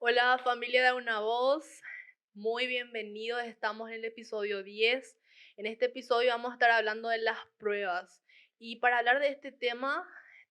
Hola familia de Una Voz, muy bienvenidos, estamos en el episodio 10. En este episodio vamos a estar hablando de las pruebas y para hablar de este tema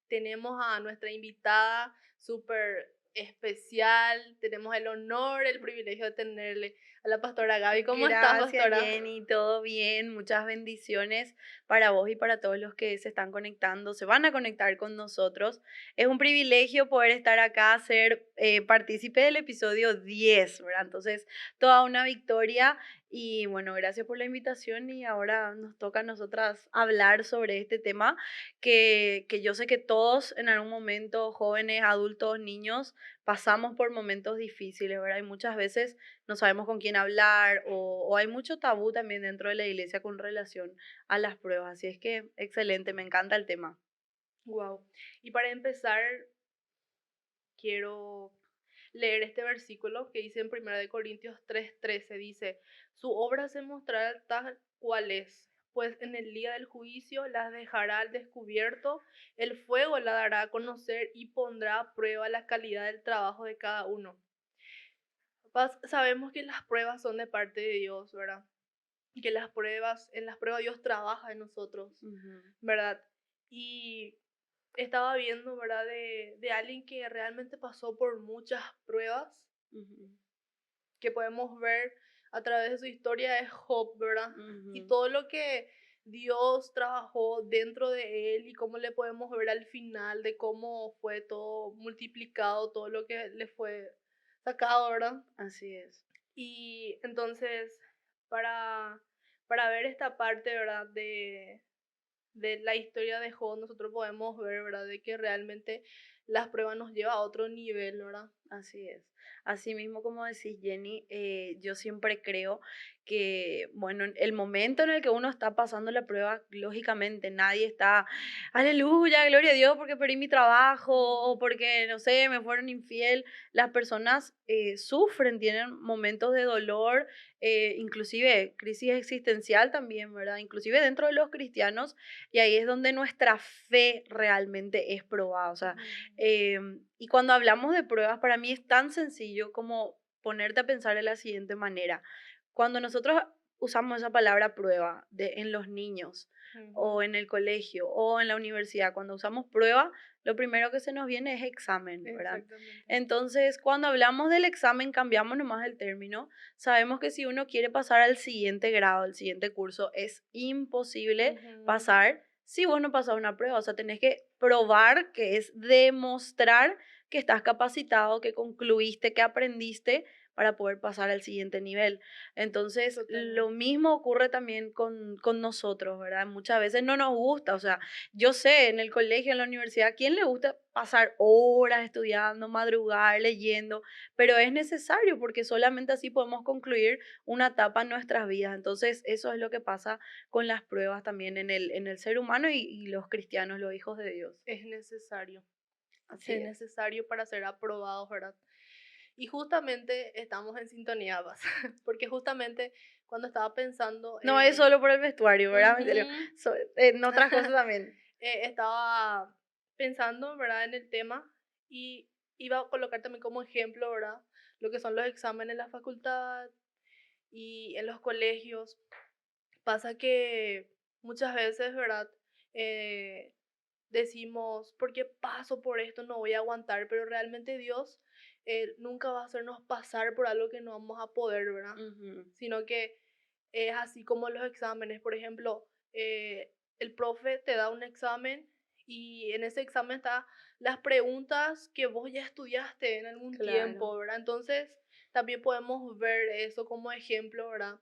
tenemos a nuestra invitada súper especial, tenemos el honor, el privilegio de tenerle a la pastora Gaby. ¿Cómo estás, Gracias, pastora? Jenny. Todo bien. Muchas bendiciones para vos y para todos los que se están conectando, se van a conectar con nosotros. Es un privilegio poder estar acá, ser partícipe del episodio 10, ¿verdad? Entonces, toda una victoria. Y bueno, gracias por la invitación. Y ahora nos toca a nosotras hablar sobre este tema que yo sé que todos en algún momento, jóvenes, adultos, niños, pasamos por momentos difíciles, ¿verdad? Y muchas veces no sabemos con quién hablar o hay mucho tabú también dentro de la iglesia con relación a las pruebas. Así es que excelente, me encanta el tema. Wow. Y para empezar, quiero leer este versículo que dice en 1 Corintios 3:13, dice, su obra se mostrará tal cual es, pues en el día del juicio las dejará al descubierto, el fuego la dará a conocer y pondrá a prueba la calidad del trabajo de cada uno. Sabemos que las pruebas son de parte de Dios, ¿verdad? Y que en las pruebas Dios trabaja en nosotros, Ujú, ¿verdad? Y estaba viendo, ¿verdad? De alguien que realmente pasó por muchas pruebas ujú, que podemos ver a través de su historia es Job, ¿verdad? Y ujú. todo lo que Dios trabajó dentro de él y cómo le podemos ver al final de cómo fue todo multiplicado, todo lo que le fue sacado, ¿verdad? Así es. Y entonces, para, para ver esta parte, ¿verdad? De la historia de Job, nosotros podemos ver, ¿verdad? De que realmente las pruebas nos llevan a otro nivel, ¿verdad? Así es. Así mismo como decís, Jenny, yo siempre creo que, bueno, en el momento en el que uno está pasando la prueba, lógicamente nadie está, aleluya, gloria a Dios, porque perdí mi trabajo o porque, no sé, me fueron infiel. Las personas sufren, tienen momentos de dolor, inclusive crisis existencial también, ¿verdad? Inclusive dentro de los cristianos, y ahí es donde nuestra fe realmente es probada. O sea, Ujú. y cuando hablamos de pruebas, para mí es tan sencillo como ponerte a pensar de la siguiente manera. Cuando nosotros usamos esa palabra prueba en los niños o Ujú. en el colegio o en la universidad, cuando usamos prueba, lo primero que se nos viene es examen, ¿verdad? Exactamente. Entonces, cuando hablamos del examen, cambiamos nomás el término. Sabemos que si uno quiere pasar al siguiente grado, al siguiente curso, es imposible Ujú. pasar si vos no pasas una prueba. O sea, tenés que probar, que es demostrar que estás capacitado, que concluiste, que aprendiste para poder pasar al siguiente nivel. Entonces, lo Totalmente. mismo ocurre también con nosotros, ¿verdad? Muchas veces no nos gusta, o sea, yo sé, en el colegio, en la universidad, ¿a quién le gusta pasar horas estudiando, madrugar, leyendo? Pero es necesario porque solamente así podemos concluir una etapa en nuestras vidas. Entonces, eso es lo que pasa con las pruebas también en el ser humano y los cristianos, los hijos de Dios. Es necesario. Así Es es. necesario para ser aprobados, ¿verdad? Y justamente estamos en sintonía, Paz, porque justamente cuando estaba pensando, No es solo por el vestuario, ¿verdad? En serio, ujú, en otras cosas también. estaba pensando, ¿verdad? En el tema y iba a colocar también como ejemplo, ¿verdad? Lo que son los exámenes en la facultad y en los colegios. Pasa que muchas veces, ¿verdad? Eh, decimos, porque paso por esto, no voy a aguantar, pero realmente Dios nunca va a hacernos pasar por algo que no vamos a poder, ¿verdad? Ujú, Sino que es así como los exámenes, por ejemplo, el profe te da un examen y en ese examen están las preguntas que vos ya estudiaste en algún claro. tiempo, ¿verdad? Entonces, también podemos ver eso como ejemplo, ¿verdad?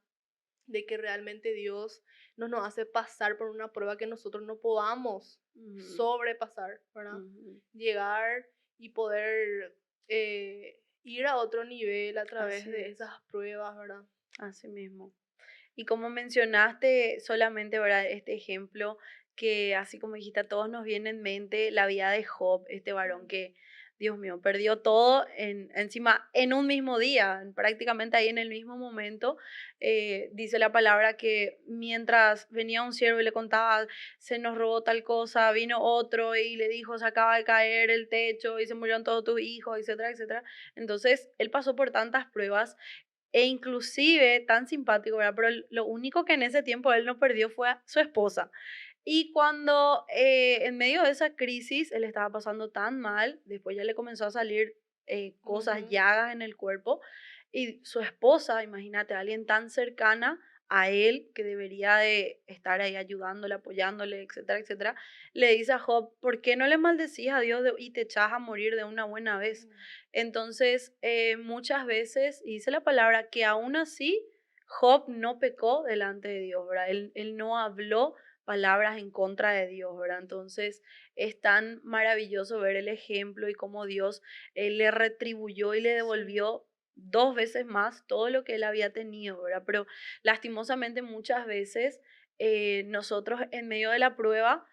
De que realmente Dios no nos hace pasar por una prueba que nosotros no podamos Ujú, sobrepasar, ¿verdad? ujú. Llegar y poder ir a otro nivel a través Así de es, esas pruebas, ¿verdad? así mismo. Y como mencionaste solamente, ¿verdad? Este ejemplo que así como dijiste, a todos nos viene en mente la vida de Job, este varón Mm. que Dios mío, perdió todo encima en un mismo día, prácticamente ahí en el mismo momento. Dice la palabra que mientras venía un siervo y le contaba, se nos robó tal cosa, vino otro y le dijo, se acaba de caer el techo y se murieron todos tus hijos, etcétera, etcétera. Entonces, él pasó por tantas pruebas e inclusive tan simpático, ¿verdad? Pero lo único que en ese tiempo él no perdió fue a su esposa. Y cuando en medio de esa crisis él estaba pasando tan mal, después ya le comenzó a salir cosas, Ujú. llagas en el cuerpo, y su esposa, imagínate, alguien tan cercana a él que debería de estar ahí ayudándole, apoyándole, etcétera, etcétera, le dice a Job, ¿por qué no le maldecís a Dios y te echas a morir de una buena vez? Mm. Entonces, muchas veces, y dice la palabra, que aún así Job no pecó delante de Dios, ¿verdad? Él no habló palabras en contra de Dios, ¿verdad? Entonces es tan maravilloso ver el ejemplo y cómo Dios le retribuyó y le Sí. devolvió dos veces más todo lo que él había tenido, ¿verdad? Pero lastimosamente muchas veces nosotros en medio de la prueba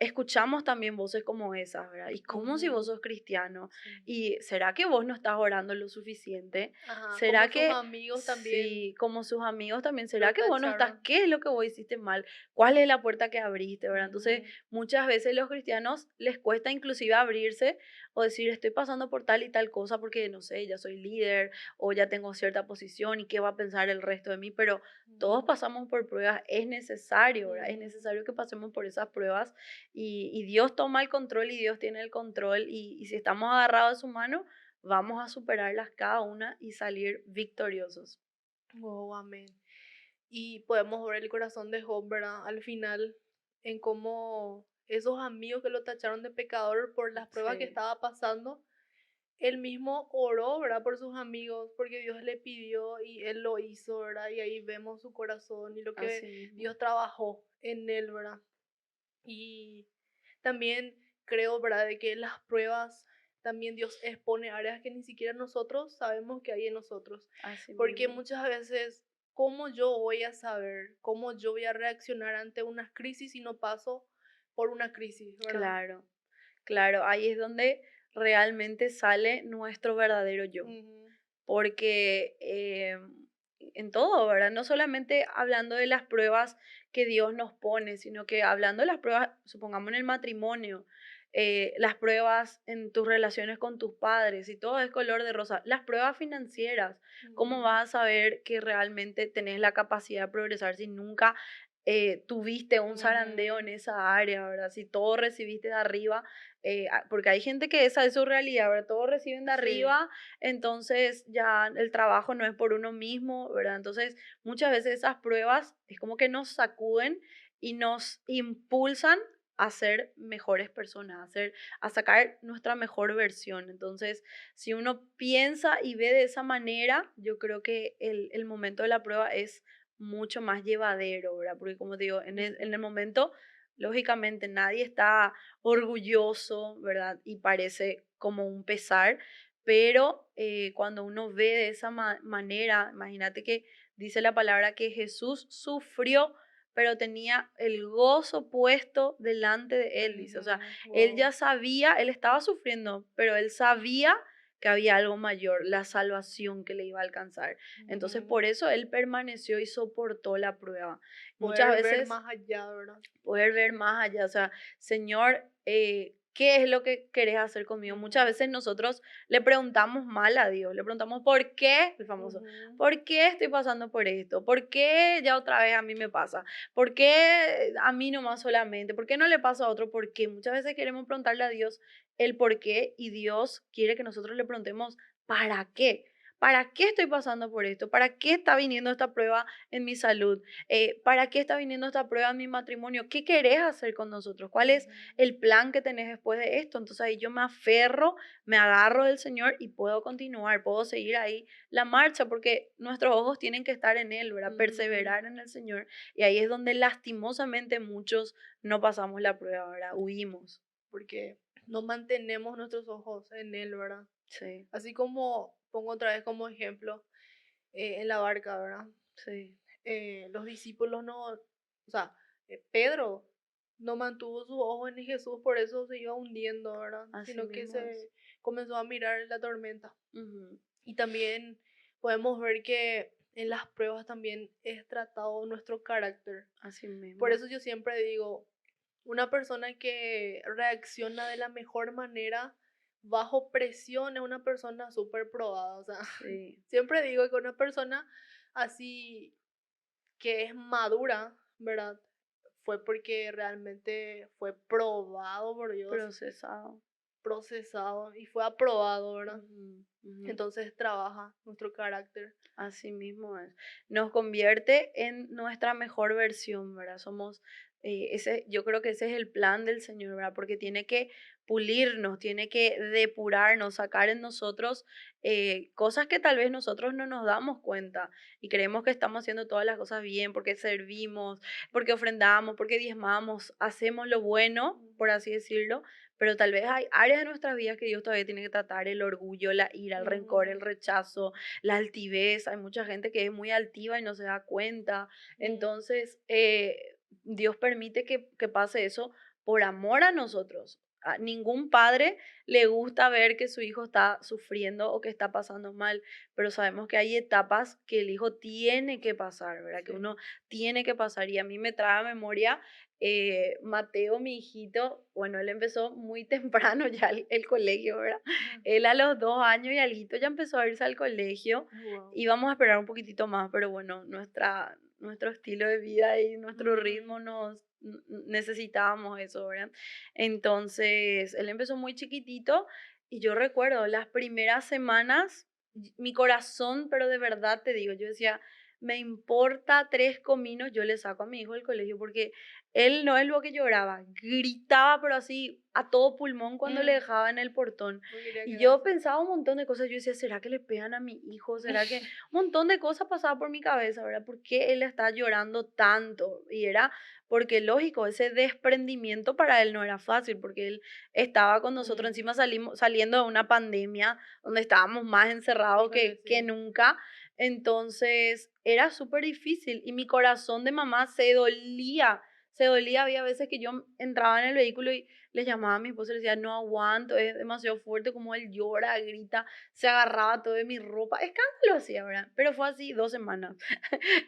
escuchamos también voces como esas, ¿verdad? ¿Y cómo si vos Ujú. sos cristiano? Sí. ¿Y será que vos no estás orando lo suficiente? Ajá, como ¿Será sus que amigos también sí, como sus amigos también, será lo que vos no estás? tacharon. ¿Qué es lo que vos hiciste mal? ¿Cuál es la puerta que abriste, verdad? Entonces, Ujú. muchas veces los cristianos les cuesta inclusive abrirse o decir, estoy pasando por tal y tal cosa porque, no sé, ya soy líder o ya tengo cierta posición y qué va a pensar el resto de mí, pero todos Ujú. pasamos por pruebas, es necesario, ¿verdad? Es Ujú. necesario que pasemos por esas pruebas y Dios toma el control y Dios tiene el control y si estamos agarrados de su mano, vamos a superarlas cada una y salir victoriosos. Oh, amén. Y podemos ver el corazón de Job, ¿verdad? Al final, en cómo esos amigos que lo tacharon de pecador por las pruebas que Sí, estaba pasando, él mismo oró, ¿verdad? Por sus amigos, porque Dios le pidió y él lo hizo, ¿verdad? Y ahí vemos su corazón y lo que así mismo. Dios trabajó en él, ¿verdad? Y también creo, ¿verdad? De que las pruebas también Dios expone áreas que ni siquiera nosotros sabemos que hay en nosotros. Así Porque mismo. muchas veces, ¿cómo yo voy a saber, cómo yo voy a reaccionar ante una crisis si no paso por una crisis, ¿verdad? Claro, claro, ahí es donde realmente sale nuestro verdadero yo. Ujú. Porque en todo, ¿verdad? No solamente hablando de las pruebas que Dios nos pone, sino que hablando de las pruebas, supongamos en el matrimonio, las pruebas en tus relaciones con tus padres, y todo es color de rosa, las pruebas financieras, ¿cómo Ujú. vas a saber que realmente tenés la capacidad de progresar si nunca tuviste un zarandeo en Ujú. esa área, ¿verdad? Si todo recibiste de arriba, porque hay gente que esa es su realidad, ¿verdad? Todo reciben de Sí. arriba, entonces ya el trabajo no es por uno mismo, ¿verdad? Entonces muchas veces esas pruebas es como que nos sacuden y nos impulsan a ser mejores personas, a sacar nuestra mejor versión. Entonces, si uno piensa y ve de esa manera, yo creo que el momento de la prueba es mucho más llevadero, ¿verdad? Porque como te digo, en el Ujú. momento, lógicamente, nadie está orgulloso, ¿verdad? Y parece como un pesar, pero cuando uno ve de esa manera, imagínate que dice la palabra que Jesús sufrió, pero tenía el gozo puesto delante de él, dice. O sea, Ujú. él Wow. ya sabía, él estaba sufriendo, pero él sabía que había algo mayor, la salvación que le iba a alcanzar. Entonces, Ujú. por eso él permaneció y soportó la prueba. Muchas Poder ver veces más allá, ¿verdad? poder ver más allá, o sea, Señor, ¿qué es lo que querés hacer conmigo? Muchas Ujú. veces nosotros le preguntamos mal a Dios, le preguntamos, ¿por qué? El famoso, Ujú. ¿por qué estoy pasando por esto? ¿Por qué ya otra vez a mí me pasa? ¿Por qué a mí nomás solamente? ¿Por qué no le pasa a otro? ¿Por qué? Muchas veces queremos preguntarle a Dios el por qué y Dios quiere que nosotros le preguntemos, ¿para qué? ¿Para qué estoy pasando por esto? ¿Para qué está viniendo esta prueba en mi salud? ¿Para qué está viniendo esta prueba en mi matrimonio? ¿Qué querés hacer con nosotros? ¿Cuál es Ujú. el plan que tenés después de esto? Entonces ahí yo me aferro, me agarro del Señor y puedo continuar, puedo seguir ahí la marcha porque nuestros ojos tienen que estar en Él, ¿verdad? Ujú. Perseverar en el Señor. Y ahí es donde lastimosamente muchos no pasamos la prueba, ¿verdad? Huimos. Porque no mantenemos nuestros ojos en Él, ¿verdad? Sí, Así como pongo otra vez como ejemplo en la barca, ¿verdad? sí, Los discípulos no, o sea, Pedro. no mantuvo sus ojos en Jesús, por eso se iba hundiendo, ¿verdad? Así Sino que mismo es. se comenzó a mirar la tormenta. Ujú, Y también podemos ver que en las pruebas también es tratado nuestro carácter. así Por mismo. eso yo siempre digo, una persona que reacciona de la mejor manera bajo presión es una persona súper probada. O sea, Sí, siempre digo que una persona así que es madura, ¿verdad? Fue porque realmente fue probado por Dios, procesado. procesado y fue aprobado, ¿verdad? Ujú, ujú. Entonces trabaja nuestro carácter. Así mismo es. Nos convierte en nuestra mejor versión, ¿verdad? Somos, yo creo que ese es el plan del Señor, ¿verdad? Porque tiene que pulirnos, tiene que depurarnos, sacar en nosotros cosas que tal vez nosotros no nos damos cuenta y creemos que estamos haciendo todas las cosas bien, porque servimos, porque ofrendamos, porque diezmamos, hacemos lo bueno, por así decirlo, pero tal vez hay áreas de nuestras vidas que Dios todavía tiene que tratar, el orgullo, la ira, el rencor, el Ujú, rechazo, la altivez. Hay mucha gente que es muy altiva y no se da cuenta. ujú, Entonces, Dios permite que pase eso por amor a nosotros. A ningún padre le gusta ver que su hijo está sufriendo o que está pasando mal, pero sabemos que hay etapas que el hijo tiene que pasar, ¿verdad? Que uno sí. tiene que pasar. Y a mí me trae a memoria Mateo, mi hijito, bueno, él empezó muy temprano ya el colegio, ¿verdad? Ujú. Él a los 2 años y alguito ya empezó a irse al colegio. Wow. Íbamos a esperar un poquitito más, pero bueno, nuestro estilo de vida y nuestro Ujú, ritmo necesitábamos eso, ¿verdad? Entonces, él empezó muy chiquitito y yo recuerdo las primeras semanas, mi corazón, pero de verdad te digo, yo decía, me importa 3 cominos, yo le saco a mi hijo del colegio porque él no es lo que lloraba, gritaba, pero así a todo pulmón cuando le mm, dejaba en el portón. no quería Y yo quedarse. pensaba un montón de cosas. Yo decía, ¿será que le pegan a mi hijo? ¿Será que...? Un montón de cosas pasaba por mi cabeza, ¿verdad? ¿Por qué él está llorando tanto? Y era porque, lógico, ese desprendimiento para él no era fácil, porque él estaba con nosotros. Mm, Encima salimos saliendo de una pandemia donde estábamos más encerrados híjole, que sí. nunca. Entonces, era súper difícil y mi corazón de mamá se dolía. Se dolía, había veces que yo entraba en el vehículo y le llamaba a mi esposo y le decía, no aguanto, es demasiado fuerte como él llora, grita, se agarraba todo de mi ropa. Escándalo hacía, ¿verdad? Pero fue así 2 semanas.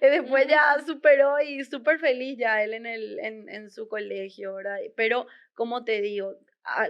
Y después ya Ujú, superó y súper feliz ya él en su colegio, ¿verdad? Pero como te digo,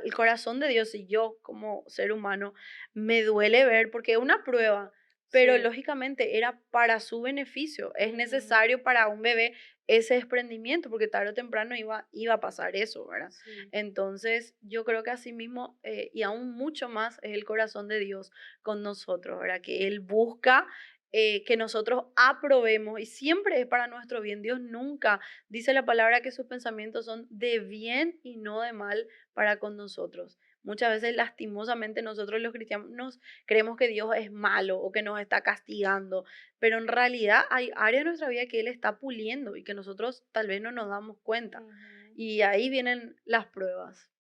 el corazón de Dios y yo como ser humano me duele ver porque es una prueba. Pero sí. lógicamente era para su beneficio. Es Ujú, necesario para un bebé ese desprendimiento, porque tarde o temprano iba a pasar eso, ¿verdad? sí. Entonces, yo creo que así mismo, y aún mucho más, es el corazón de Dios con nosotros, ¿verdad? Que Él busca que nosotros aprobemos y siempre es para nuestro bien. Dios nunca dice la palabra que sus pensamientos son de bien y no de mal para con nosotros. Muchas veces, lastimosamente, nosotros los cristianos creemos que Dios es malo o que nos está castigando, pero en realidad hay áreas de nuestra vida que Él está puliendo y que nosotros tal vez no nos damos cuenta. Ujú, Y ahí vienen las pruebas.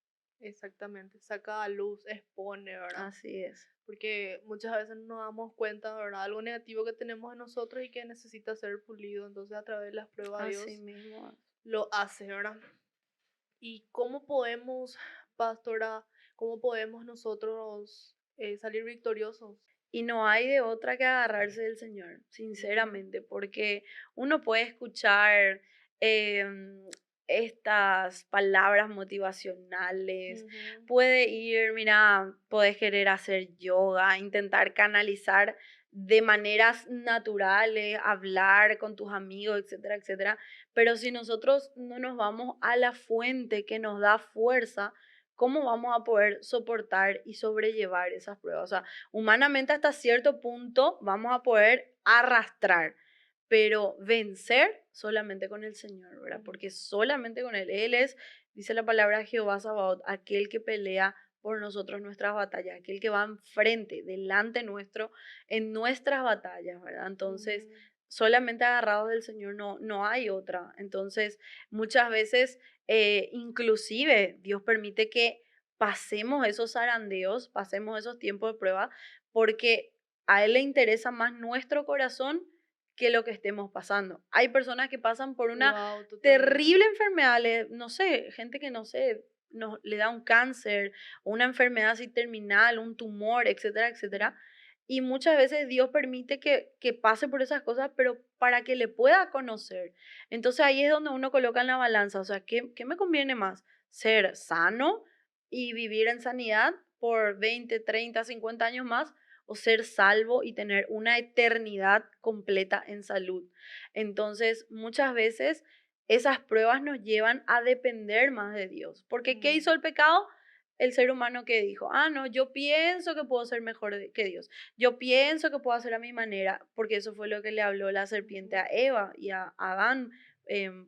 exactamente. Saca a luz, expone, ¿verdad? Así es. Porque muchas veces no nos damos cuenta, ¿verdad? Algo negativo que tenemos en nosotros y que necesita ser pulido. Entonces, a través de las pruebas, Así Dios mismo. lo hace, ¿verdad? ¿Y cómo podemos, pastora, cómo podemos nosotros salir victoriosos? Y no hay de otra que agarrarse del Señor, Ujú, sinceramente, porque uno puede escuchar estas palabras motivacionales, ujú, puede ir, mira, puedes querer hacer yoga, intentar canalizar de maneras naturales, hablar con tus amigos, etcétera, etcétera. Pero si nosotros no nos vamos a la fuente que nos da fuerza, ¿cómo vamos a poder soportar y sobrellevar esas pruebas? O sea, humanamente hasta cierto punto vamos a poder arrastrar, pero vencer solamente con el Señor, ¿verdad? ujú, Porque solamente con Él. Él es, dice la palabra Jehová Sabaoth, aquel que pelea por nosotros nuestras batallas, aquel que va enfrente, delante nuestro, en nuestras batallas, ¿verdad? Entonces, ujú, solamente agarrados del Señor no hay otra. Entonces, muchas veces, inclusive, Dios permite que pasemos esos zarandeos, pasemos esos tiempos de prueba, porque a Él le interesa más nuestro corazón que lo que estemos pasando. Hay personas que pasan por una Wow, totalmente. terrible enfermedad, no sé, gente que no sé, le da un cáncer, una enfermedad así terminal, un tumor, etcétera, etcétera. Y muchas veces Dios permite que pase por esas cosas, pero para que le pueda conocer. Entonces ahí es donde uno coloca en la balanza, o sea, ¿qué me conviene más? ¿Ser sano y vivir en sanidad por 20, 30, 50 años más? ¿O ser salvo y tener una eternidad completa en salud? Entonces, muchas veces esas pruebas nos llevan a depender más de Dios. Porque ¿qué hizo Mm, el pecado? El ser humano que dijo, ah, no, yo pienso que puedo ser mejor que Dios. Yo pienso que puedo hacer a mi manera, porque eso fue lo que le habló la serpiente ujú. a Eva y a Adán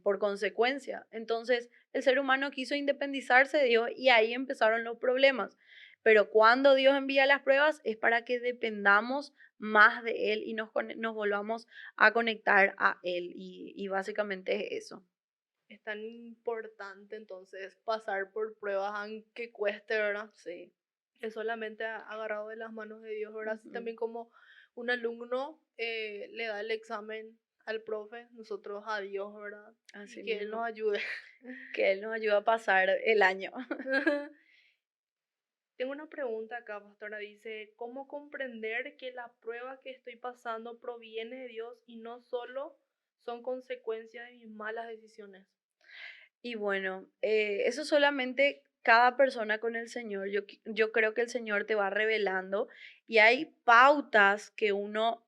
por consecuencia. Entonces, el ser humano quiso independizarse de Dios y ahí empezaron los problemas. Pero cuando Dios envía las pruebas es para que dependamos más de Él y nos volvamos a conectar a Él. Y básicamente es eso. Es tan importante entonces pasar por pruebas aunque cueste, ¿verdad? Sí. Es solamente agarrado de las manos de Dios, ¿verdad? Así Ujú. también como un alumno le da el examen al profe, nosotros a Dios, ¿verdad? Y Así que Él nos mismo. ayude. Que Él nos ayuda a pasar el año. Tengo una pregunta acá, pastora. Dice, ¿cómo comprender que la prueba que estoy pasando proviene de Dios y no solo son consecuencia de mis malas decisiones? Y bueno, eso solamente cada persona con el Señor. Yo creo que el Señor te va revelando y hay pautas que uno,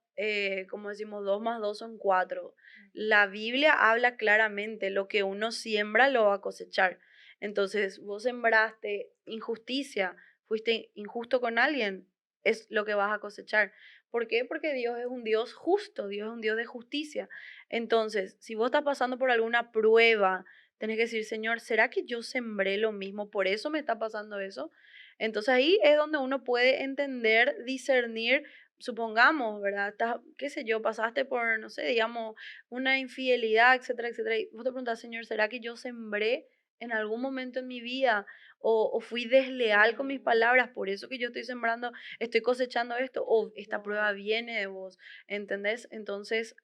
como decimos, dos más dos son cuatro. La Biblia habla claramente, lo que uno siembra lo va a cosechar. Entonces, vos sembraste injusticia, fuiste injusto con alguien, es lo que vas a cosechar. ¿Por qué? Porque Dios es un Dios justo, Dios es un Dios de justicia. Entonces, si vos estás pasando por alguna prueba, tenés que decir, Señor, ¿será que yo sembré lo mismo? ¿Por eso me está pasando eso? Entonces ahí es donde uno puede entender, discernir, supongamos, ¿verdad? Qué sé yo, pasaste por, no sé, digamos, una infidelidad, etcétera, etcétera. Y vos te preguntás, Señor, ¿será que yo sembré en algún momento en mi vida? ¿O fui desleal con mis palabras? Por eso que yo estoy sembrando, estoy cosechando esto, o esta prueba Wow. viene de vos, ¿entendés? Entonces,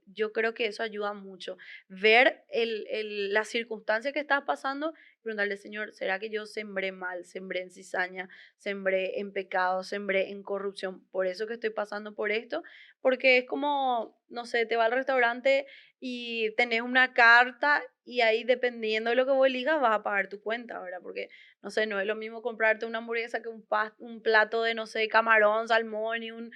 yo creo que eso ayuda mucho ver la circunstancia que estás pasando y preguntarle, Señor, ¿será que yo sembré mal, sembré en cizaña, sembré en pecado, sembré en corrupción? Por eso que estoy pasando por esto, porque es como, no sé, te va al restaurante y tenés una carta y ahí dependiendo de lo que vos elijas vas a pagar tu cuenta, ¿verdad? Porque, no sé, no es lo mismo comprarte una hamburguesa que un plato de, no sé, camarón, salmón y un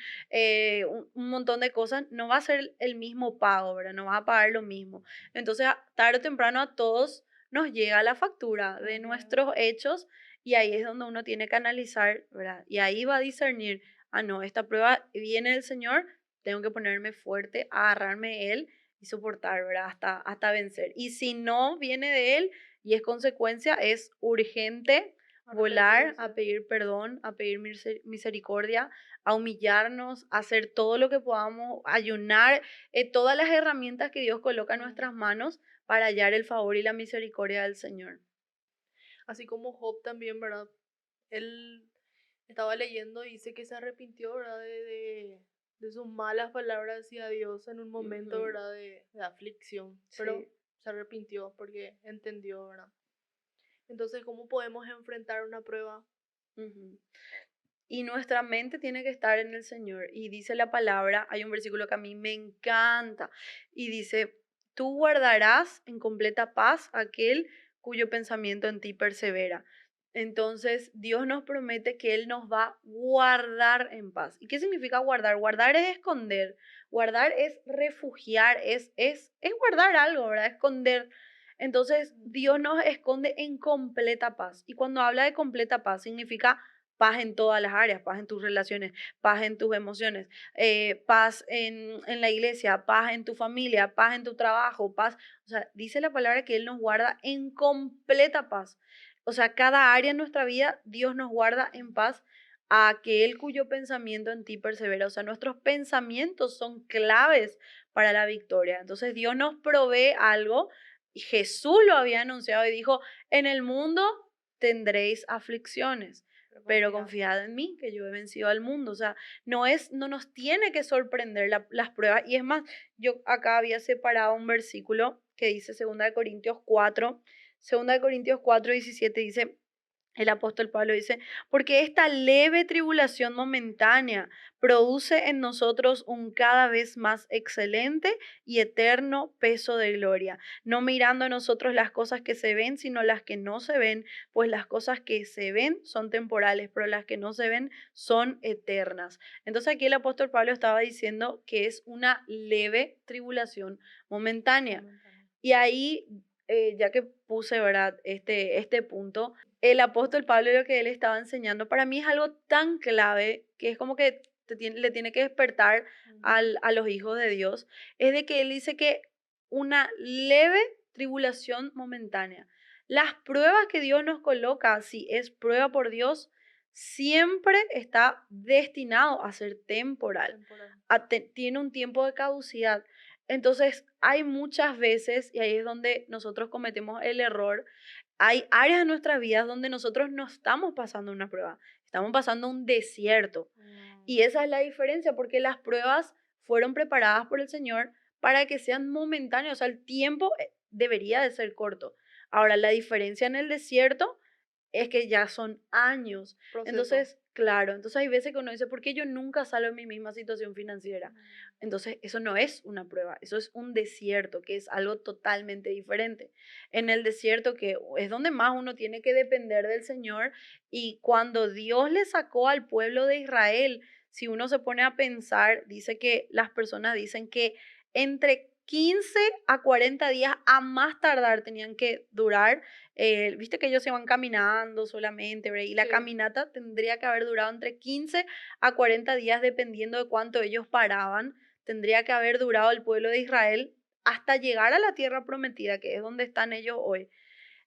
montón de cosas, no va a ser el mismo pago, ¿verdad? No vas a pagar lo mismo. Entonces, tarde o temprano a todos nos llega la factura de Ujú. nuestros hechos y ahí es donde uno tiene que analizar, ¿verdad? Y ahí va a discernir, ah, no, esta prueba viene del Señor, tengo que ponerme fuerte, agarrarme de Él y soportar, ¿verdad? Hasta vencer. Y si no viene de Él y es consecuencia, es urgente volar Arrepentirse. a pedir perdón, a pedir misericordia, a humillarnos, a hacer todo lo que podamos, ayunar, todas las herramientas que Dios coloca en nuestras Ujú. manos para hallar el favor y la misericordia del Señor. Así como Job también, ¿verdad? Él estaba leyendo y dice que se arrepintió, ¿verdad? De sus malas palabras hacia Dios en un momento, Ujú. ¿verdad? De aflicción, pero Sí. se arrepintió porque entendió, ¿verdad? Entonces, ¿cómo podemos enfrentar una prueba? Ujú. Y nuestra mente tiene que estar en el Señor. Y dice la palabra, hay un versículo que a mí me encanta, y dice, tú guardarás en completa paz aquel cuyo pensamiento en ti persevera. Entonces, Dios nos promete que Él nos va a guardar en paz. ¿Y qué significa guardar? Guardar es esconder, guardar es refugiar, es guardar algo, ¿verdad? Esconder. Entonces, Dios Ujú. nos esconde en completa paz. Y cuando habla de completa paz, significa paz en todas las áreas, paz en tus relaciones, paz en tus emociones, paz en la iglesia, paz en tu familia, paz en tu trabajo, paz. O sea, dice la palabra que Él nos guarda en completa paz. O sea, cada área en nuestra vida, Dios nos guarda en paz a aquel cuyo pensamiento en ti persevera. O sea, nuestros pensamientos son claves para la victoria. Entonces, Dios nos provee algo y Jesús lo había anunciado y dijo, en el mundo tendréis aflicciones. pero confía. confiad en mí, que yo he vencido al mundo. O sea, no nos tiene que sorprender las pruebas. Y es más, yo acá había separado un versículo que dice 2 Corintios 4, 2 Corintios 4:17 dice, el apóstol Pablo dice, porque esta leve tribulación momentánea produce en nosotros un cada vez más excelente y eterno peso de gloria, no mirando a nosotros las cosas que se ven, sino las que no se ven, pues las cosas que se ven son temporales, pero las que no se ven son eternas. Entonces aquí el apóstol Pablo estaba diciendo que es una leve tribulación momentánea. Momentáneo. Y ahí, ya que puse, ¿verdad? Este punto, el apóstol Pablo lo que él estaba enseñando para mí es algo tan clave que es como que le tiene que despertar Ujú. a los hijos de Dios, es de que él dice que una leve tribulación momentánea. Las pruebas que Dios nos coloca, si es prueba por Dios, siempre está destinado a ser temporal, Temporal. tiene un tiempo de caducidad. Entonces, hay muchas veces, y ahí es donde nosotros cometemos el error, hay áreas de nuestras vidas donde nosotros no estamos pasando una prueba, estamos pasando un desierto. Mm, Y esa es la diferencia, porque las pruebas fueron preparadas por el Señor para que sean momentáneas, o sea, el tiempo debería de ser corto. Ahora, la diferencia en el desierto es que ya son años. proceso. Entonces, claro, entonces hay veces que uno dice, ¿por qué yo nunca salgo en mi misma situación financiera? Mm, Entonces, eso no es una prueba, eso es un desierto, que es algo totalmente diferente. En el desierto, que es donde más uno tiene que depender del Señor, y cuando Dios le sacó al pueblo de Israel, si uno se pone a pensar, dice que las personas dicen que entre 15 a 40 días a más tardar tenían que durar. Viste que ellos se van caminando solamente, ¿verdad? Y la sí. caminata tendría que haber durado entre 15 a 40 días, dependiendo de cuánto ellos paraban. Tendría que haber durado el pueblo de Israel hasta llegar a la tierra prometida, que es donde están ellos hoy.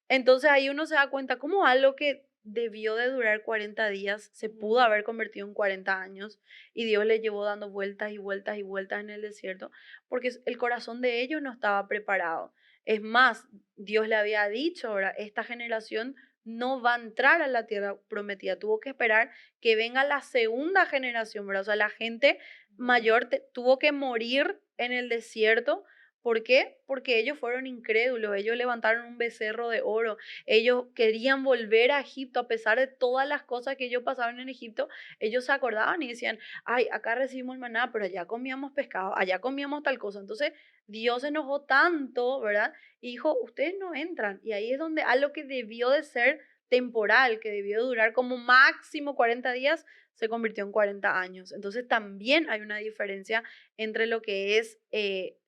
Entonces ahí uno se da cuenta cómo algo que debió de durar 40 días se pudo Ujú. haber convertido en 40 años, y Dios le llevó dando vueltas y vueltas y vueltas en el desierto porque el corazón de ellos no estaba preparado. Es más, Dios le había dicho, ahora, esta generación no va a entrar a la tierra prometida. Tuvo que esperar que venga la segunda generación, ¿verdad? O sea, la gente Wow. mayor tuvo que morir en el desierto. ¿Por qué? Porque ellos fueron incrédulos, ellos levantaron un becerro de oro, ellos querían volver a Egipto a pesar de todas las cosas que ellos pasaron en Egipto. Ellos se acordaban y decían, ay, acá recibimos el maná, pero allá comíamos pescado, allá comíamos tal cosa. Entonces Dios se enojó tanto, ¿verdad? Y dijo, ustedes no entran. Y ahí es donde algo que debió de ser temporal, que debió durar como máximo 40 días, se convirtió en 40 años. Entonces también hay una diferencia entre lo que es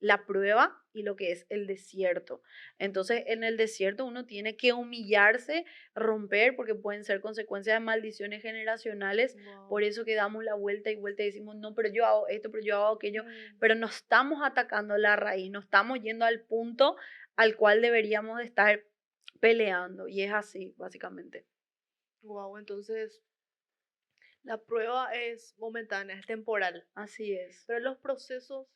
la prueba y lo que es el desierto. Entonces, en el desierto uno tiene que humillarse, romper, porque pueden ser consecuencias de maldiciones generacionales. Por Wow. eso que damos la vuelta y vuelta y decimos, no, pero yo hago esto, pero yo hago aquello, Mm, pero no estamos atacando la raíz, no estamos yendo al punto al cual deberíamos de estar peleando. Y es así, básicamente. wow. Entonces, la prueba es momentánea, es temporal. Así es. Pero los procesos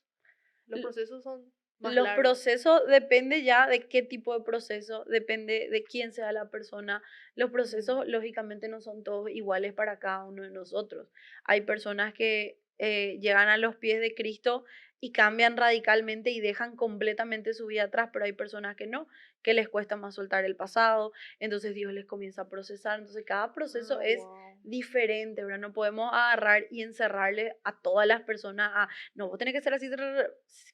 son más Los largos. procesos depende ya de qué tipo de proceso, depende de quién sea la persona. Los Mm, procesos, lógicamente, no son todos iguales para cada uno de nosotros. Hay personas que llegan a los pies de Cristo y cambian radicalmente y dejan completamente su vida atrás, pero hay personas que no, que les cuesta más soltar el pasado, entonces Dios les comienza a procesar. Entonces, cada proceso ah, es wow. diferente, ¿verdad? No podemos agarrar y encerrarle a todas las personas a no, vos tenés que ser así.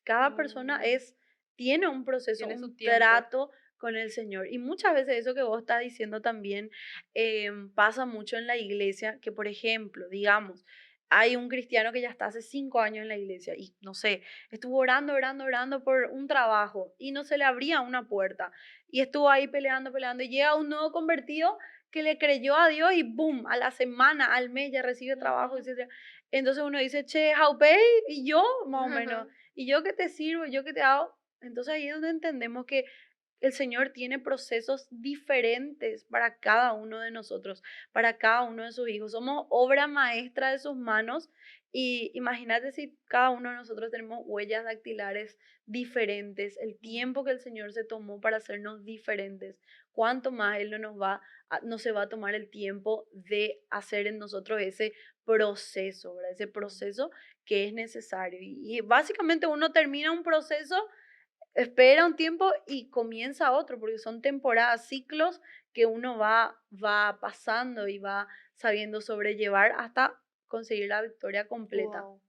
Cada persona Mm, tiene un proceso, tiene su un tiempo. trato con el Señor. Y muchas veces eso que vos estás diciendo también pasa mucho en la iglesia, que por ejemplo, digamos, hay un cristiano que ya está hace 5 años en la iglesia y no sé, estuvo orando, orando, orando por un trabajo y no se le abría una puerta. Y estuvo ahí peleando, peleando y llega un nuevo convertido que le creyó a Dios y boom, a la semana, al mes ya recibe trabajo, Ujú. etc. Entonces uno dice, che, how pay, y yo, más o menos, y yo que te sirvo, yo que te hago. Entonces ahí es donde entendemos que el Señor tiene procesos diferentes para cada uno de nosotros, para cada uno de sus hijos. Somos obra maestra de sus manos y imagínate si cada uno de nosotros tenemos huellas dactilares diferentes, el tiempo que el Señor se tomó para hacernos diferentes, cuánto más Él no se va a tomar el tiempo de hacer en nosotros ese proceso, ¿verdad? Ese proceso que es necesario. Y básicamente uno termina un proceso, espera un tiempo y comienza otro, porque son temporadas, ciclos que uno va pasando y va sabiendo sobrellevar hasta conseguir la victoria completa. Wow.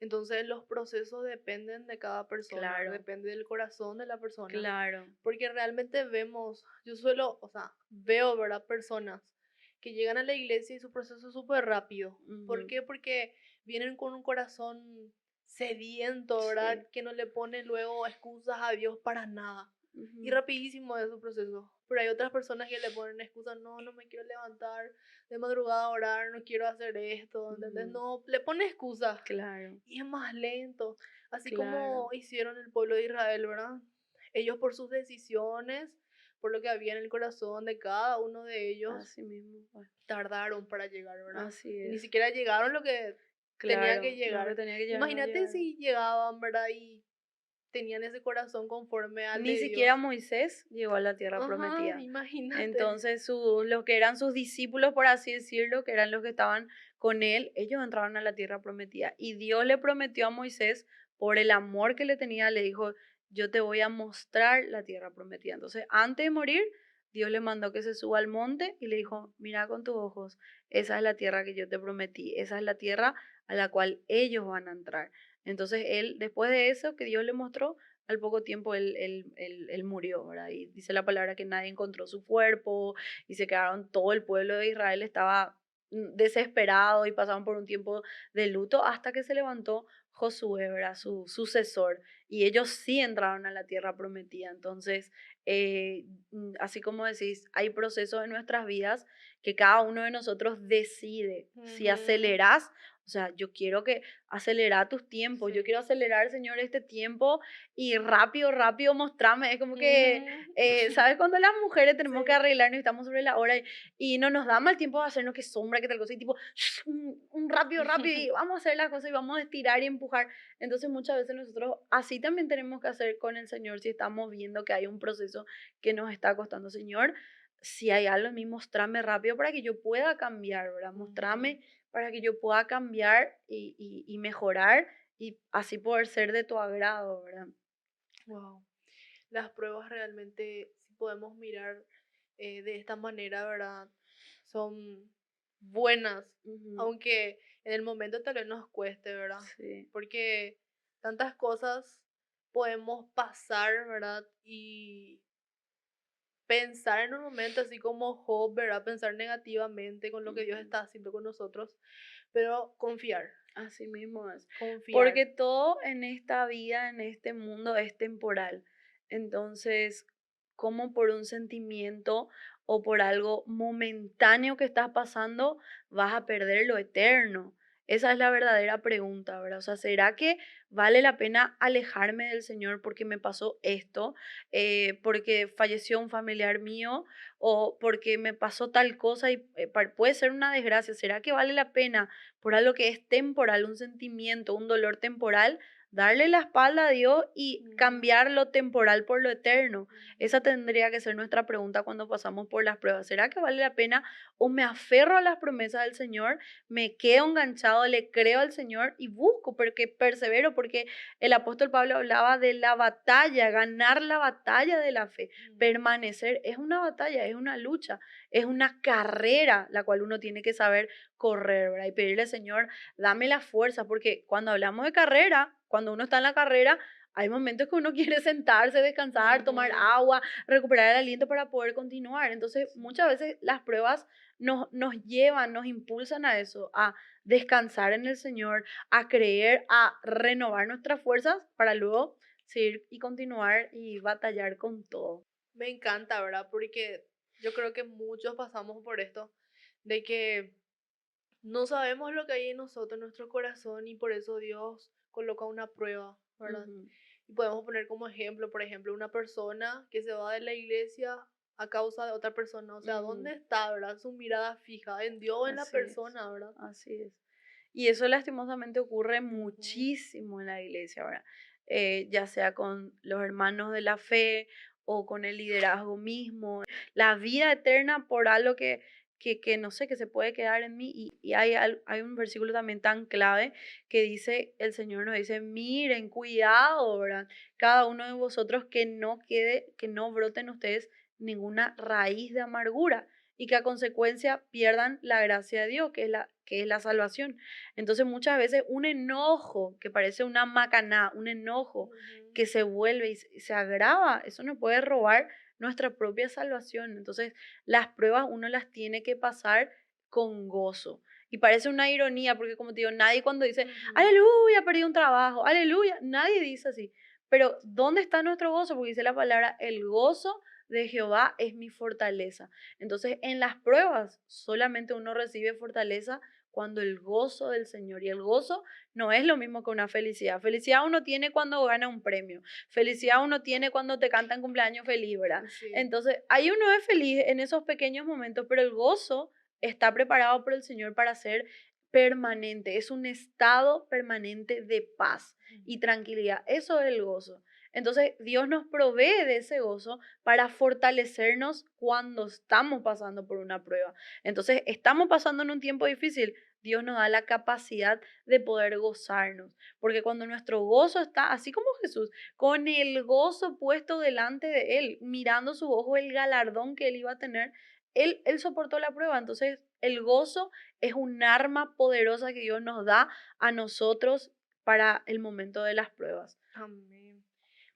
Entonces los procesos dependen de cada persona, Claro, depende del corazón de la persona, claro. porque realmente vemos, yo suelo, o sea, veo, ¿verdad? Personas que llegan a la iglesia y su proceso es súper rápido. ¿Por Ujú. qué? Porque vienen con un corazón sediento, ¿verdad? Sí. Que no le pone luego excusas a Dios para nada. Y Ujú, rapidísimo es su proceso. Pero hay otras personas que le ponen excusas, no, no me quiero levantar de madrugada a orar, no quiero hacer esto, ¿entendés? ujú. No, le pone excusas Claro, y es más lento, así claro. como hicieron el pueblo de Israel, ¿verdad? Ellos por sus decisiones, por lo que había en el corazón de cada uno de ellos, Así mismo fue. tardaron para llegar, ¿verdad? Así Y ni es. siquiera llegaron lo que tenían que Claro, lo que llegar. tenía que llegar no Imagínate llegaron. si llegaban, ¿verdad? Y tenían ese corazón conforme al Ni de siquiera Dios. Moisés llegó a la tierra Ajá, prometida. imagínate. Entonces, los que eran sus discípulos, por así decirlo, que eran los que estaban con él, ellos entraron a la tierra prometida. Y Dios le prometió a Moisés, por el amor que le tenía, le dijo, yo te voy a mostrar la tierra prometida. Entonces, antes de morir, Dios le mandó que se suba al monte y le dijo, mira con tus ojos, esa es la tierra que yo te prometí, esa es la tierra a la cual ellos van a entrar. Entonces, él, después de eso que Dios le mostró, al poco tiempo él murió, ¿verdad? Y dice la palabra que nadie encontró su cuerpo y se quedaron, todo el pueblo de Israel estaba desesperado y pasaban por un tiempo de luto hasta que se levantó Josué, ¿verdad? Su sucesor. Y ellos sí entraron a la tierra prometida. Entonces, así como decís, hay procesos en nuestras vidas que cada uno de nosotros decide si Ujú, acelerás. O sea, yo quiero que acelerar tus tiempos, yo sí. quiero acelerar, Señor, este tiempo y rápido, rápido mostrarme. Es como que, Ujú, ¿sabes? Cuando las mujeres tenemos que sí. arreglarnos y estamos sobre la hora y no nos da mal tiempo de hacernos que sombra, que tal cosa, y tipo, un rápido, rápido, y vamos a hacer las cosas y vamos a estirar y empujar. Entonces muchas veces nosotros así también tenemos que hacer con el Señor si estamos viendo que hay un proceso que nos está costando. Señor, si hay algo en mí, mostrame rápido para que yo pueda cambiar, ¿verdad? Ujú. Mostrame para que yo pueda cambiar y mejorar y así poder ser de tu agrado, ¿verdad? Wow. Las pruebas realmente, si podemos mirar de esta manera, ¿verdad? Son buenas, Ujú, aunque en el momento tal vez nos cueste, ¿verdad? sí, Porque tantas cosas podemos pasar, ¿verdad? Y pensar en un momento así como Job, ¿verdad? Pensar negativamente con lo que Dios ujú. está haciendo con nosotros, pero confiar, Así mismo es. confiar. Porque todo en esta vida, en este mundo, es temporal. Entonces, ¿cómo por un sentimiento o por algo momentáneo que estás pasando vas a perder lo eterno? Esa es la verdadera pregunta, ¿verdad? O sea, ¿será que vale la pena alejarme del Señor porque me pasó esto? Porque falleció un familiar mío o porque me pasó tal cosa y puede ser una desgracia. ¿Será que vale la pena por algo que es temporal, un sentimiento, un dolor temporal, darle la espalda a Dios y Ujú, cambiar lo temporal por lo eterno? Esa ujú. tendría que ser nuestra pregunta cuando pasamos por las pruebas. ¿Será que vale la pena o me aferro a las promesas del Señor, me quedo enganchado, le creo al Señor y busco, porque persevero, porque el apóstol Pablo hablaba de la batalla, ganar la batalla de la fe, Mm, permanecer, es una batalla, es una lucha, es una carrera la cual uno tiene que saber correr, ¿verdad? Y pedirle, Señor, dame la fuerza, porque cuando hablamos de carrera, cuando uno está en la carrera, hay momentos que uno quiere sentarse, descansar, tomar ujú, agua, recuperar el aliento para poder continuar. Entonces, sí. muchas veces las pruebas nos llevan, nos impulsan a eso, a descansar en el Señor, a creer, a renovar nuestras fuerzas para luego seguir y continuar y batallar con todo. Me encanta, ¿verdad? Porque yo creo que muchos pasamos por esto, de que no sabemos lo que hay en nosotros, en nuestro corazón, y por eso Dios coloca una prueba, ¿verdad? Ujú, Y podemos poner como ejemplo, por ejemplo, una persona que se va de la iglesia a causa de otra persona. O sea, Ujú, ¿dónde está, verdad? Su mirada fija en Dios o en la así es, persona, ¿verdad? así es. Y eso lastimosamente ocurre Ujú, muchísimo en la iglesia ahora, ya sea con los hermanos de la fe o con el liderazgo mismo. La vida eterna por algo que no sé, que se puede quedar en mí. Y hay un versículo también tan clave que dice, el Señor nos dice, miren, cuidado, ¿verdad? Cada uno de vosotros que no quede, que no broten ustedes ninguna raíz de amargura y que a consecuencia pierdan la gracia de Dios, que es la salvación. Entonces muchas veces un enojo que parece una macaná, un enojo ujú, que se vuelve y se agrava, eso nos puede robar nuestra propia salvación. Entonces las pruebas uno las tiene que pasar con gozo. Y parece una ironía, porque como te digo, nadie cuando dice, ujú. aleluya, perdí un trabajo, aleluya, nadie dice así. Pero ¿dónde está nuestro gozo? Porque dice la palabra, el gozo de Jehová es mi fortaleza. Entonces, en las pruebas solamente uno recibe fortaleza cuando el gozo del Señor, y el gozo no es lo mismo que una felicidad. Felicidad uno tiene cuando gana un premio. Felicidad uno tiene cuando te cantan cumpleaños feliz, ¿verdad? Sí. Entonces, ahí uno es feliz en esos pequeños momentos, pero el gozo está preparado por el Señor para ser permanente. Es un estado permanente de paz y tranquilidad. Eso es el gozo. Entonces, Dios nos provee de ese gozo para fortalecernos cuando estamos pasando por una prueba. Entonces, estamos pasando en un tiempo difícil. Dios nos da la capacidad de poder gozarnos, porque cuando nuestro gozo está, así como Jesús, con el gozo puesto delante de Él, mirando su ojo el galardón que Él iba a tener, Él soportó la prueba. Entonces, el gozo es un arma poderosa que Dios nos da a nosotros para el momento de las pruebas. Amén.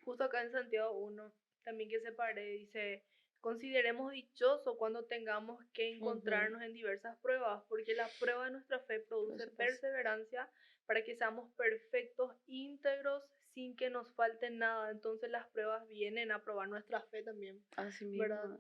Justo acá en Santiago 1, también que separé, dice, consideremos dichoso cuando tengamos que Ujú, encontrarnos en diversas pruebas, porque la prueba de nuestra fe produce eso pasa. perseverancia para que seamos perfectos, íntegros, sin que nos falte nada. Entonces las pruebas vienen a probar nuestra fe también, Así ¿verdad? mismo.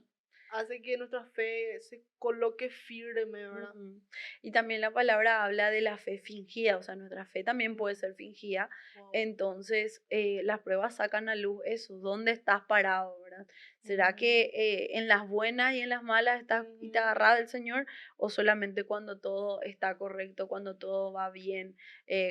Hace que nuestra fe se coloque firme, ¿verdad? Ujú. Y también la palabra habla de la fe fingida, o sea, nuestra fe también puede Mm, ser fingida. wow. Entonces, las pruebas sacan a luz eso, ¿dónde estás parado, verdad? ¿Será Ujú, que en las buenas y en las malas estás y te ujú, agarras del Señor? ¿O solamente cuando todo está correcto, cuando todo va bien,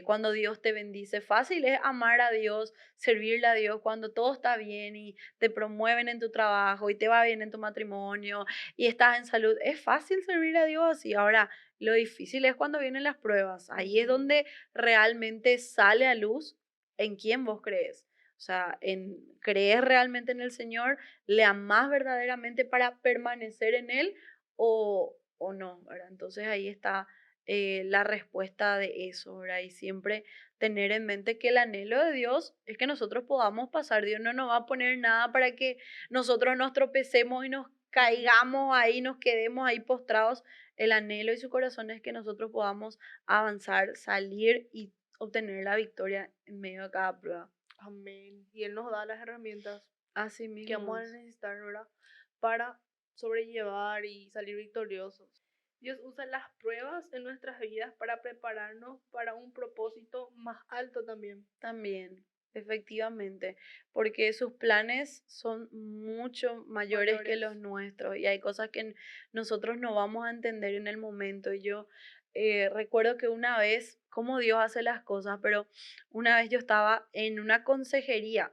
cuando Dios te bendice? Fácil es amar a Dios, servirle a Dios cuando todo está bien y te promueven en tu trabajo y te va bien en tu matrimonio y estás en salud. Es fácil servir a Dios así. Ahora, lo difícil es cuando vienen las pruebas. Ahí es ujú. donde realmente sale a luz en quién vos crees. O sea, crees realmente en el Señor, le amás verdaderamente para permanecer en Él o no, ¿verdad? Entonces ahí está la respuesta de eso, ¿verdad? Y siempre tener en mente que el anhelo de Dios es que nosotros podamos pasar. Dios no nos va a poner nada para que nosotros nos tropecemos y nos Ujú. caigamos ahí, nos quedemos ahí postrados. El anhelo y su corazón es que nosotros podamos avanzar, salir y obtener la victoria en medio de cada prueba. Amén. Y Él nos da las herramientas Así que mismo vamos a es. necesitar, ¿verdad? Para sobrellevar y salir victoriosos. Dios usa las pruebas en nuestras vidas para prepararnos para un propósito más alto también. También, efectivamente, porque sus planes son mucho mayores que los Mayores. nuestros y hay cosas que nosotros no vamos a entender en el momento. Yo recuerdo que una vez, cómo Dios hace las cosas, pero una vez yo estaba en una consejería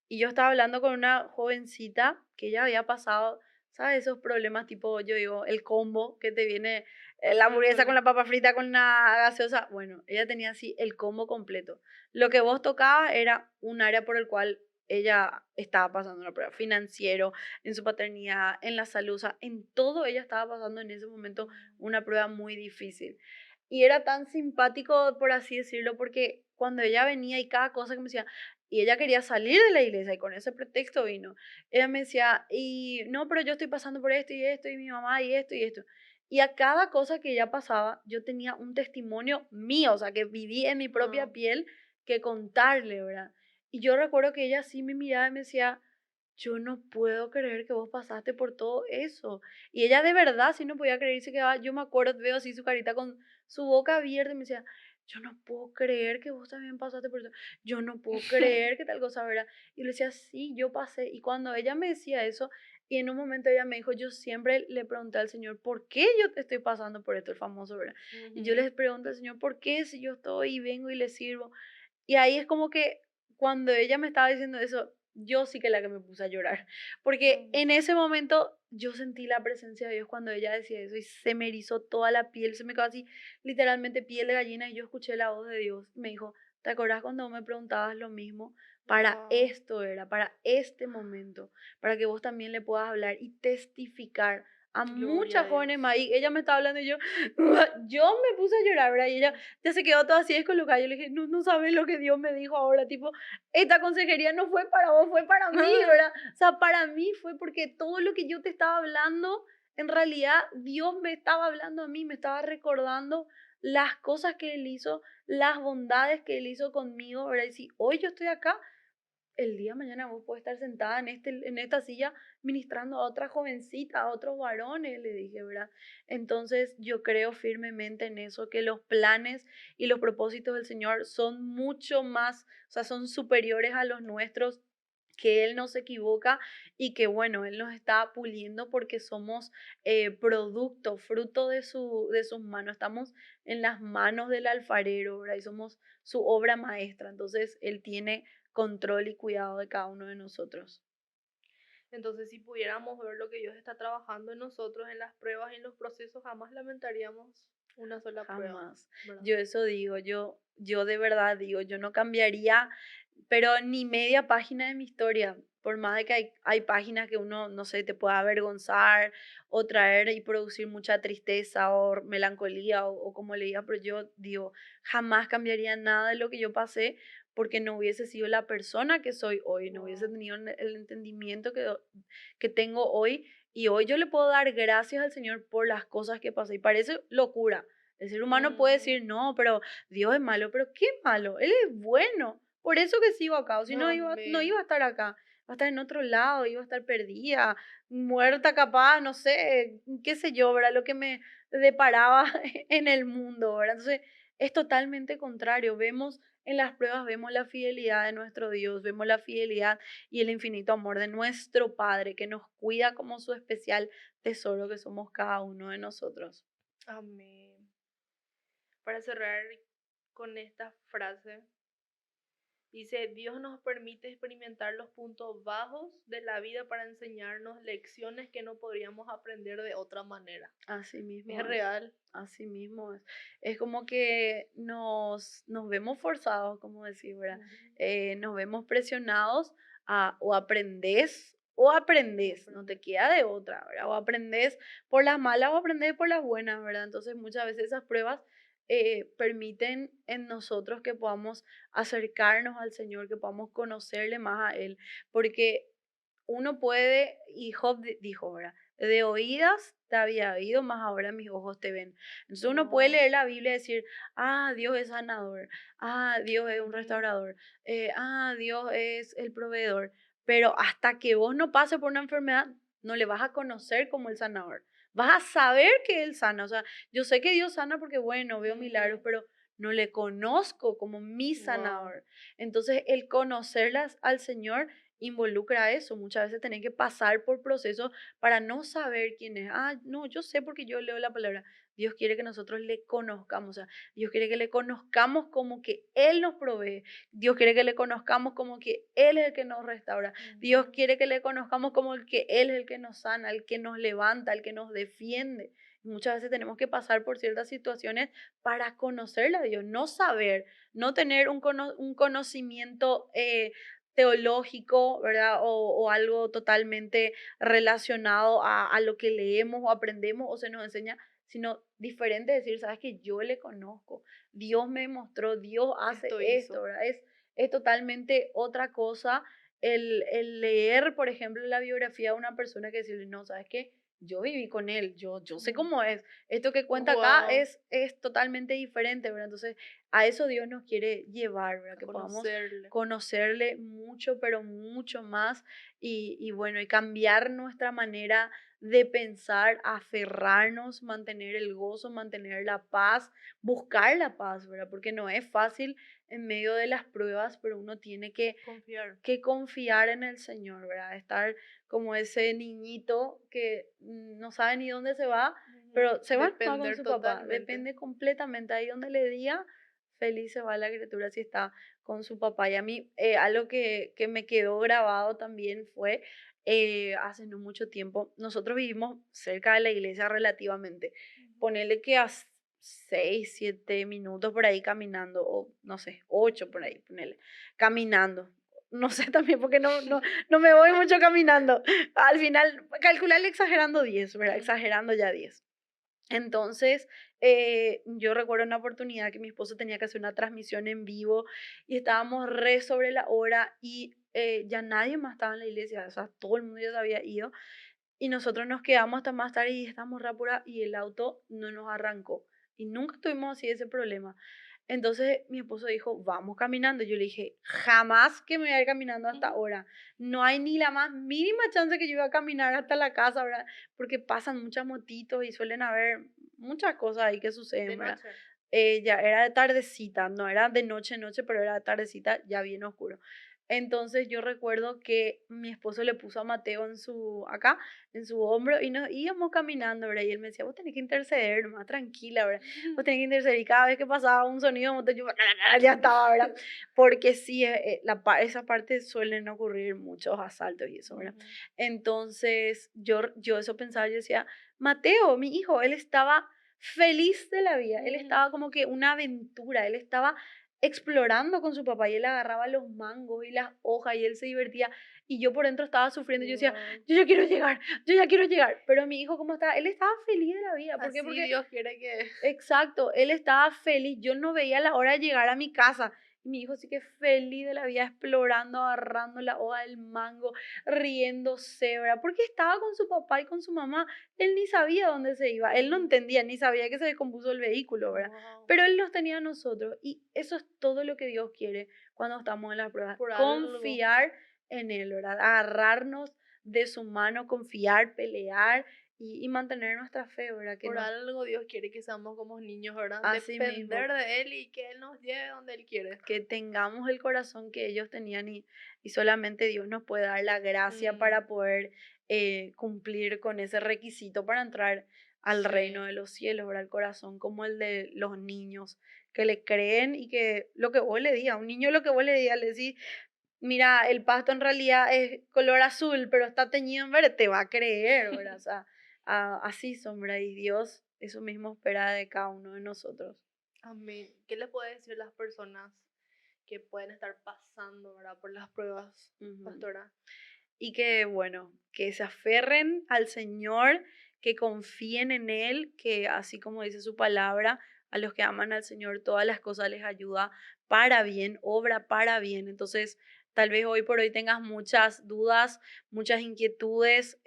y yo estaba hablando con una jovencita que ya había pasado, ¿sabes? Esos problemas tipo, yo digo, el combo que te viene, la hamburguesa con Ujú. la papa frita con la gaseosa. Bueno, ella tenía así el combo completo. Lo que vos tocabas era un área por el cual ella estaba pasando una prueba financiero, en su paternidad, en la salud, o sea, en todo ella estaba pasando en ese momento una prueba muy difícil. Y era tan simpático, por así decirlo, porque cuando ella venía y cada cosa que me decía, y ella quería salir de la iglesia y con ese pretexto vino. Ella me decía, y no, pero yo estoy pasando por esto, y mi mamá, y esto, y esto. Y a cada cosa que ella pasaba, yo tenía un testimonio mío, o sea, que viví en mi Ah, propia piel que contarle, ¿verdad? Y yo recuerdo que ella sí me miraba y me decía, yo no puedo creer que vos pasaste por todo eso. Y ella de verdad sí no podía creer y se quedaba, yo me acuerdo, veo así su carita con su boca abierta y me decía, yo no puedo creer que vos también pasaste por eso, yo no puedo creer que tal cosa, ¿verdad? Y le decía, sí, yo pasé. Y cuando ella me decía eso, y en un momento ella me dijo, yo siempre le pregunté al Señor, ¿por qué yo te estoy pasando por esto, el famoso, ¿verdad? Y yo Ujú. les pregunto al Señor, ¿por qué si yo estoy y vengo y le sirvo? Y ahí es como que cuando ella me estaba diciendo eso, yo sí que la que me puse a llorar, porque Mm. en ese momento yo sentí la presencia de Dios cuando ella decía eso y se me erizó toda la piel, se me quedó así literalmente piel de gallina y yo escuché la voz de Dios y me dijo, ¿te acordás cuando vos me preguntabas lo mismo? Para Wow. esto era, para este momento, para que vos también le puedas hablar y testificar a Gloria a muchas jóvenes Dios. más. Y ella me estaba hablando y yo, yo me puse a llorar, ¿verdad? Y ella ya se quedó todo así descolocada. Yo le dije, no, no sabes lo que Dios me dijo ahora, tipo, esta consejería no fue para vos, fue para mí, ¿verdad? O sea, para mí fue porque todo lo que yo te estaba hablando, en realidad Dios me estaba hablando a mí, me estaba recordando las cosas que Él hizo, las bondades que Él hizo conmigo, ¿verdad? Y si hoy yo estoy acá, el día de mañana vos podés estar sentada en esta silla ministrando a otra jovencita, a otros varones, le dije, ¿verdad? Entonces yo creo firmemente en eso, que los planes y los propósitos del Señor son mucho más, o sea, son superiores a los nuestros, que Él no se equivoca y que bueno, Él nos está puliendo porque somos producto, fruto de sus manos, estamos en las manos del alfarero, ¿verdad? Y somos su obra maestra, entonces Él tiene control y cuidado de cada uno de nosotros. Entonces, si pudiéramos ver lo que Dios está trabajando en nosotros, en las pruebas y en los procesos, jamás lamentaríamos una sola prueba, Jamás. ¿verdad? Yo eso digo, yo de verdad digo, yo no cambiaría, pero ni media página de mi historia. Por más de que hay páginas que uno, no sé, te pueda avergonzar o traer y producir mucha tristeza o melancolía o como le diga, pero yo digo, jamás cambiaría nada de lo que yo pasé porque no hubiese sido la persona que soy hoy, no hubiese Wow. tenido el entendimiento que tengo hoy. Y hoy yo le puedo dar gracias al Señor por las cosas que pasé. Y parece locura. El ser humano puede Ujú. decir, no, pero Dios es malo, pero ¿qué malo? Él es bueno. Por eso que sigo acá, o si no iba, no Amén. iba a estar acá, iba a estar en otro lado, iba a estar perdida, muerta capaz, no sé, qué sé yo, ¿verdad? Lo que me deparaba en el mundo, ¿verdad? Entonces, es totalmente contrario. Vemos en las pruebas, vemos la fidelidad de nuestro Dios, vemos la fidelidad y el infinito amor de nuestro Padre que nos cuida como su especial tesoro que somos cada uno de nosotros. Amén. Para cerrar con esta frase, dice, Dios nos permite experimentar los puntos bajos de la vida para enseñarnos lecciones que no podríamos aprender de otra manera. Así Es mismo es, real. así mismo es. Es como que nos vemos forzados, como decir, ¿verdad? Ujú. Nos vemos presionados a o aprendés, no te Aprender. queda de otra, ¿verdad? O aprendés por las malas o aprendés por las buenas, ¿verdad? Entonces muchas veces esas pruebas permiten en nosotros que podamos acercarnos al Señor, que podamos conocerle más a Él, porque uno puede, y Job dijo, ¿verdad? De oídas te había oído, más ahora mis ojos te ven. Entonces uno puede Wow. leer la Biblia y decir, ah, Dios es sanador, ah, Dios es un Ujú. restaurador, Dios es el proveedor, pero hasta que vos no pases por una enfermedad, no le vas a conocer como el sanador. Vas a saber que Él sana. O sea, yo sé que Dios sana porque, bueno, veo milagros, Ujú. pero no le conozco como mi Wow. sanador. Entonces, el conocerlas al Señor involucra eso. Muchas veces tenés que pasar por procesos para no saber quién es. Ah, no, yo sé porque yo leo la palabra. Dios quiere que nosotros le conozcamos. O sea, Dios quiere que le conozcamos como que Él nos provee. Dios quiere que le conozcamos como que Él es el que nos restaura. Dios Ujú. quiere que le conozcamos como el que Él es el que nos sana, el que nos levanta, el que nos defiende. Y muchas veces tenemos que pasar por ciertas situaciones para conocerle a Dios, no saber, no tener un conocimiento teológico, ¿verdad? O algo totalmente relacionado a lo que leemos o aprendemos o se nos enseña, sino diferente decir, sabes que yo le conozco, Dios me mostró, Dios hace Esto esto, hizo. ¿verdad? Es totalmente otra cosa el leer, por ejemplo, la biografía de una persona que decirle, no, ¿sabes qué? Yo viví con él, yo sé cómo es. Esto que cuenta acá Wow. es totalmente diferente, ¿verdad? Entonces, a eso Dios nos quiere llevar, ¿verdad? A Que podamos conocerle. conocerle mucho, pero mucho más y bueno, y cambiar nuestra manera de pensar, aferrarnos, mantener el gozo, mantener la paz, buscar la paz, ¿verdad? Porque no es fácil en medio de las pruebas, pero uno tiene Confiar. que confiar en el Señor, ¿verdad? Estar como ese niñito que no sabe ni dónde se va, Ujú. pero se va con Depender su papá. totalmente. Depende completamente. Ahí donde le diga, feliz se va la criatura si está con su papá. Y a mí, algo que me quedó grabado también fue, hace no mucho tiempo, nosotros vivimos cerca de la iglesia relativamente. Ujú. Ponerle que a 6, 7 minutos por ahí caminando, o no sé, 8 por ahí, ponerle, caminando. No sé también porque no me voy mucho caminando. Al final, calcularle exagerando 10, ¿verdad? Ujú. Exagerando ya 10. Entonces, yo recuerdo una oportunidad que mi esposo tenía que hacer una transmisión en vivo y estábamos re sobre la hora y ya nadie más estaba en la iglesia, o sea, todo el mundo ya se había ido y nosotros nos quedamos hasta más tarde y estábamos re apurados y el auto no nos arrancó y nunca tuvimos así ese problema. Entonces mi esposo dijo, vamos caminando. Yo le dije, jamás que me voy a ir caminando hasta Ujú. ahora. No hay ni la más mínima chance que yo iba a caminar hasta la casa, ¿verdad? Porque pasan muchas motitos y suelen haber muchas cosas ahí que De suceden, ¿verdad? noche. Ya era de tardecita, no era de noche, noche, pero era de tardecita, ya bien oscuro. Entonces yo recuerdo que mi esposo le puso a Mateo acá, en su hombro, y nos íbamos caminando, ¿verdad? Y él me decía, vos tenés que interceder, nomás tranquila, ¿verdad? Vos tenés que interceder. Y cada vez que pasaba un sonido, yo ya estaba, ¿verdad? Porque sí, esa parte suelen ocurrir muchos asaltos y eso, ¿verdad? Ujú. Entonces yo eso pensaba, yo decía, Mateo, mi hijo, él estaba feliz de la vida, él Ujú. estaba como que una aventura, él estaba explorando con su papá y él agarraba los mangos y las hojas y él se divertía y yo por dentro estaba sufriendo y yo decía, Guau. yo ya quiero llegar, yo ya quiero llegar, pero mi hijo, ¿cómo estaba? Él estaba feliz de la vida, ¿por qué? Así Porque Dios quiere que... exacto, él estaba feliz, yo no veía la hora de llegar a mi casa. Y mi hijo sí que feliz de la vida, explorando, agarrando la hoja del mango, riéndose, ¿verdad? Porque estaba con su papá y con su mamá. Él ni sabía dónde se iba, él no Ujú. entendía, ni sabía que se descompuso el vehículo, ¿verdad? Wow. Pero él nos tenía a nosotros y eso es todo lo que Dios quiere cuando estamos en las pruebas. Por algo. Confiar en Él, ¿verdad? Agarrarnos de su mano, confiar, pelear y mantener nuestra fe, ¿verdad? Que Por nos algo Dios quiere que seamos como niños, ¿verdad? así mismo Depender de Él y que Él nos lleve donde Él quiere. que tengamos el corazón que ellos tenían y solamente Dios nos puede dar la gracia Mm, para poder cumplir con ese requisito para entrar al reino sí. de los cielos, ¿verdad? El corazón como el de los niños que le creen y que lo que vos le digas, un niño lo que vos le digas, le decís, mira, el pasto en realidad es color azul, pero está teñido en verde, te va a creer, ¿verdad? O sea, así sombra y Dios eso mismo espera de cada uno de nosotros. Amén. ¿Qué le puede decir a las personas que pueden estar pasando, ¿verdad? Por las pruebas, Ujú. pastora? Y que, bueno, que se aferren al Señor, que confíen en Él, que así como dice su palabra, a los que aman al Señor todas las cosas les ayuda para bien, obra para bien. Entonces, tal vez hoy por hoy tengas muchas dudas, muchas inquietudes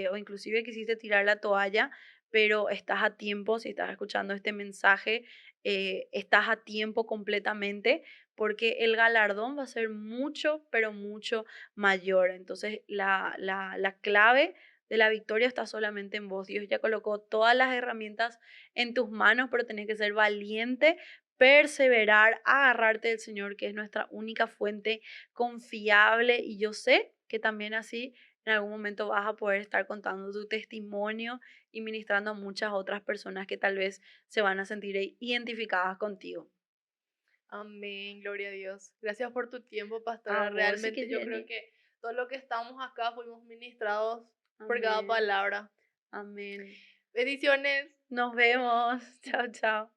o inclusive quisiste tirar la toalla, pero estás a tiempo, si estás escuchando este mensaje, estás a tiempo completamente porque el galardón va a ser mucho, pero mucho mayor. Entonces, la clave de la victoria está solamente en vos. Dios ya colocó todas las herramientas en tus manos, pero tenés que ser valiente, perseverar, agarrarte del Señor, que es nuestra única fuente confiable. Y yo sé que también así en algún momento vas a poder estar contando tu testimonio y ministrando a muchas otras personas que tal vez se van a sentir identificadas contigo. Amén, gloria a Dios. Gracias por tu tiempo, A pastora. vos, sí que Realmente yo creo Jenny. que todo lo que estamos acá fuimos ministrados por cada Amén. palabra. Amén. Bendiciones. Nos vemos. Chao, chao.